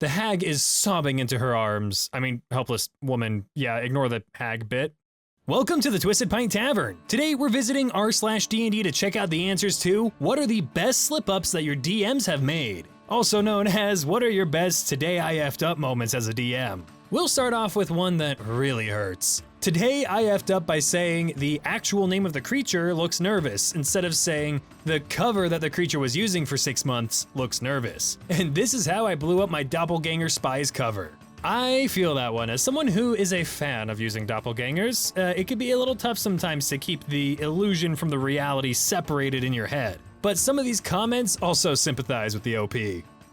The hag is sobbing into her arms. I mean, helpless woman. Yeah, ignore the hag bit. Welcome to the Twisted Pint Tavern. Today we're visiting r/D&D to check out the answers to what are the best slip-ups that your DMs have made? Also known as what are your best today I effed up moments as a DM? We'll start off with one that really hurts. Today I effed up by saying the actual name of the creature looks nervous instead of saying the cover that the creature was using for 6 months looks nervous. And this is how I blew up my Doppelganger Spies cover. I feel that one. As someone who is a fan of using doppelgangers, it can be a little tough sometimes to keep the illusion from the reality separated in your head. But some of these comments also sympathize with the OP.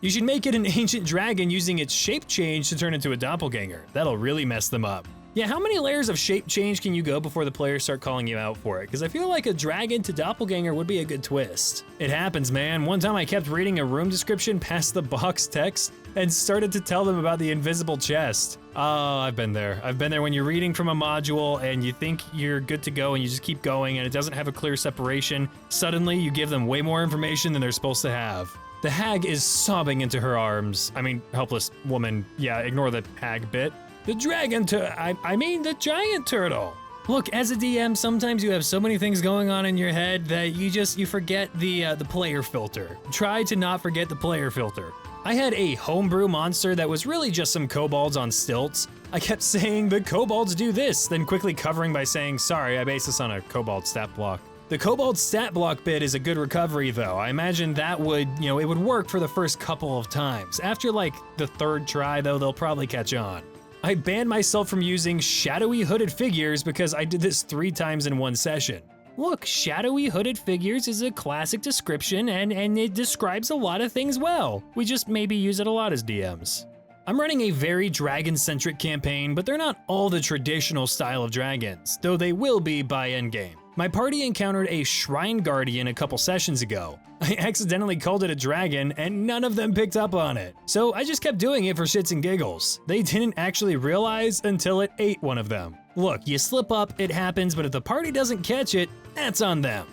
You should make it an ancient dragon using its shape change to turn into a doppelganger. That'll really mess them up. Yeah, how many layers of shape change can you go before the players start calling you out for it? Because I feel like a dragon to doppelganger would be a good twist. It happens, man. One time I kept reading a room description past the box text and started to tell them about the invisible chest. Oh, I've been there. I've been there when you're reading from a module and you think you're good to go and you just keep going and it doesn't have a clear separation. Suddenly you give them way more information than they're supposed to have. The hag is sobbing into her arms. I mean, helpless woman. Yeah, ignore the hag bit. The the giant turtle. Look, as a DM, sometimes you have so many things going on in your head that you forget the player filter. Try to not forget the player filter. I had a homebrew monster that was really just some kobolds on stilts. I kept saying the kobolds do this, then quickly covering by saying, sorry, I based this on a kobold stat block. The kobold stat block bit is a good recovery though. I imagine that would, it would work for the first couple of times. After like the third try though, they'll probably catch on. I banned myself from using shadowy hooded figures because I did this 3 times in one session. Look, shadowy hooded figures is a classic description and it describes a lot of things well. We just maybe use it a lot as DMs. I'm running a very dragon-centric campaign, but they're not all the traditional style of dragons, though they will be by endgame. My party encountered a shrine guardian a couple sessions ago. I accidentally called it a dragon and none of them picked up on it. So I just kept doing it for shits and giggles. They didn't actually realize until it ate one of them. Look, you slip up, it happens, but if the party doesn't catch it, that's on them.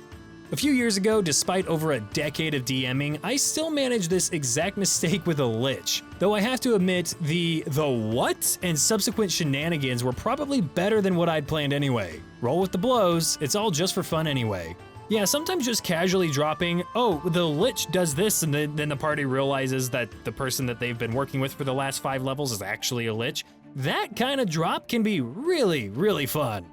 A few years ago, despite over a decade of DMing, I still managed this exact mistake with a Lich. Though I have to admit, the what and subsequent shenanigans were probably better than what I'd planned anyway. Roll with the blows, it's all just for fun anyway. Yeah, sometimes just casually dropping, oh, the Lich does this, and then the party realizes that the person that they've been working with for the last 5 levels is actually a Lich. That kind of drop can be really, really fun.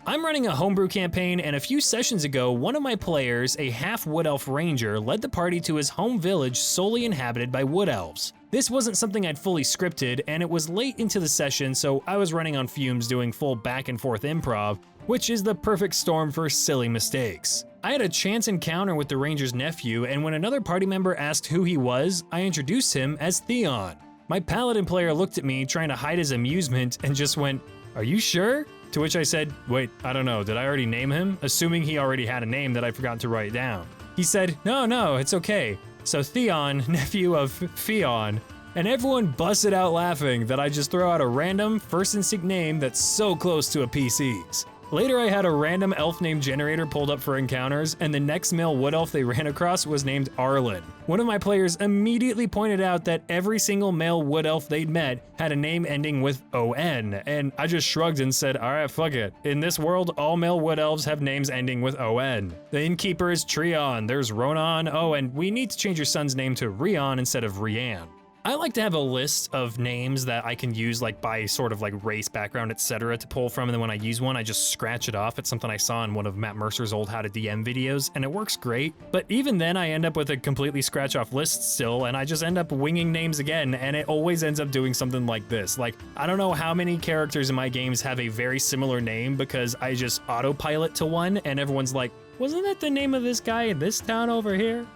I'm running a homebrew campaign, and a few sessions ago, one of my players, a half wood elf ranger, led the party to his home village solely inhabited by wood elves. This wasn't something I'd fully scripted, and it was late into the session, so I was running on fumes doing full back and forth improv, which is the perfect storm for silly mistakes. I had a chance encounter with the ranger's nephew, and when another party member asked who he was, I introduced him as Theon. My paladin player looked at me, trying to hide his amusement, and just went, "Are you sure?" To which I said, wait, I don't know, did I already name him? Assuming he already had a name that I forgot to write down. He said, no, it's okay. So Theon, nephew of Fion, and everyone busted out laughing that I just throw out a random first instinct name that's so close to a PC's. Later I had a random elf name generator pulled up for encounters, and the next male wood elf they ran across was named Arlen. One of my players immediately pointed out that every single male wood elf they'd met had a name ending with ON, and I just shrugged and said, alright, fuck it. In this world, all male wood elves have names ending with ON. The innkeeper is Treon, there's Ronan, oh, and we need to change your son's name to Rion instead of Rian. I like to have a list of names that I can use like by sort of like race, background, etc. to pull from, and then when I use one, I just scratch it off. It's something I saw in one of Matt Mercer's old How to DM videos, and it works great. But even then, I end up with a completely scratch off list still, and I just end up winging names again, and it always ends up doing something like this. Like, I don't know how many characters in my games have a very similar name because I just autopilot to one, and everyone's like, wasn't that the name of this guy in this town over here?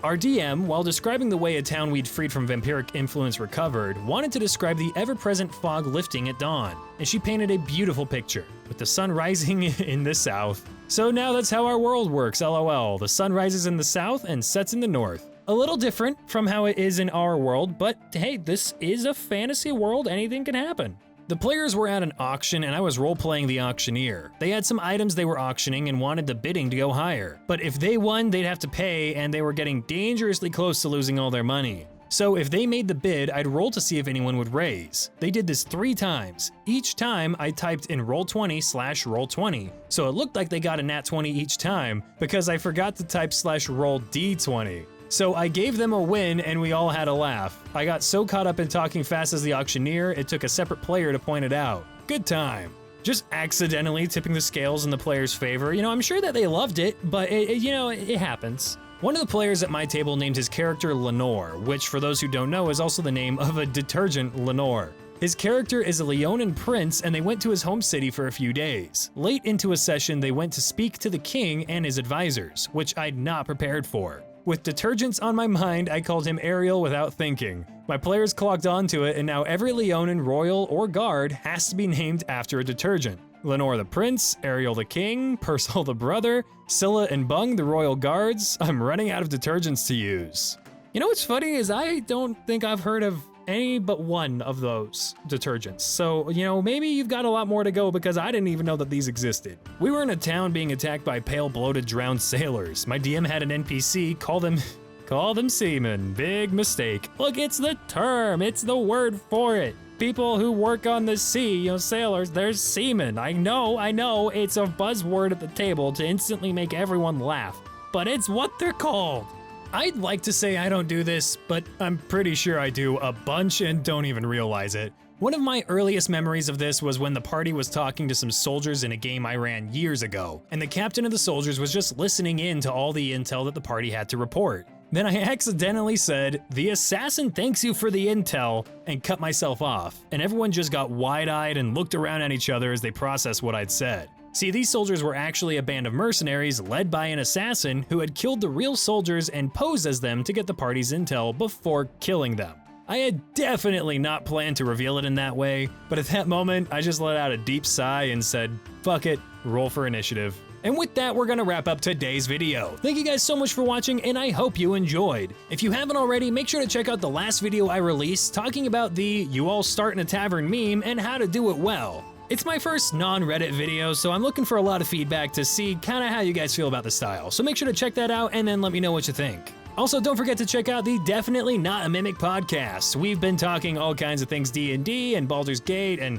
Our DM, while describing the way a town we'd freed from vampiric influence recovered, wanted to describe the ever-present fog lifting at dawn, and she painted a beautiful picture, with the sun rising in the south. So now that's how our world works, lol. The sun rises in the south and sets in the north. A little different from how it is in our world, but hey, this is a fantasy world, anything can happen. The players were at an auction and I was role-playing the auctioneer. They had some items they were auctioning and wanted the bidding to go higher. But if they won, they'd have to pay, and they were getting dangerously close to losing all their money. So if they made the bid, I'd roll to see if anyone would raise. They did this 3 times. Each time I typed in roll20/roll20. So it looked like they got a nat 20 each time because I forgot to type /roll d20. So I gave them a win and we all had a laugh. I got so caught up in talking fast as the auctioneer, it took a separate player to point it out. Good time. Just accidentally tipping the scales in the player's favor. I'm sure that they loved it, but it happens. One of the players at my table named his character Lenore, which for those who don't know is also the name of a detergent, Lenore. His character is a Leonin prince and they went to his home city for a few days. Late into a session, they went to speak to the king and his advisors, which I'd not prepared for. With detergents on my mind, I called him Ariel without thinking. My players clocked onto it and now every Leonin royal or guard has to be named after a detergent. Lenore the prince, Ariel the king, Purcell the brother, Scylla and Bung the royal guards. I'm running out of detergents to use. What's funny is I don't think I've heard of any but one of those detergents. So, maybe you've got a lot more to go because I didn't even know that these existed. We were in a town being attacked by pale, bloated, drowned sailors. My DM had an NPC call them Seamen. Big mistake. Look, it's the term. It's the word for it. People who work on the sea, sailors, they're seamen. I know, it's a buzzword at the table to instantly make everyone laugh, but it's what they're called. I'd like to say I don't do this, but I'm pretty sure I do a bunch and don't even realize it. One of my earliest memories of this was when the party was talking to some soldiers in a game I ran years ago, and the captain of the soldiers was just listening in to all the intel that the party had to report. Then I accidentally said, "The assassin thanks you for the intel," and cut myself off, and everyone just got wide-eyed and looked around at each other as they processed what I'd said. See, these soldiers were actually a band of mercenaries led by an assassin who had killed the real soldiers and posed as them to get the party's intel before killing them. I had definitely not planned to reveal it in that way, but at that moment, I just let out a deep sigh and said, fuck it, roll for initiative. And with that, we're gonna wrap up today's video. Thank you guys so much for watching, and I hope you enjoyed. If you haven't already, make sure to check out the last video I released talking about the "you all start in a tavern" meme and how to do it well. It's my first non-Reddit video, so I'm looking for a lot of feedback to see kinda how you guys feel about the style. So make sure to check that out and then let me know what you think. Also, don't forget to check out the Definitely Not a Mimic podcast. We've been talking all kinds of things D&D and Baldur's Gate and,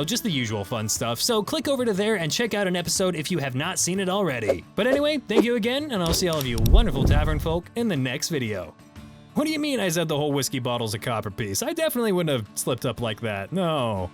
just the usual fun stuff. So click over to there and check out an episode if you have not seen it already. But anyway, thank you again, and I'll see all of you wonderful tavern folk in the next video. What do you mean I said the whole whiskey bottle's a copper piece? I definitely wouldn't have slipped up like that, no.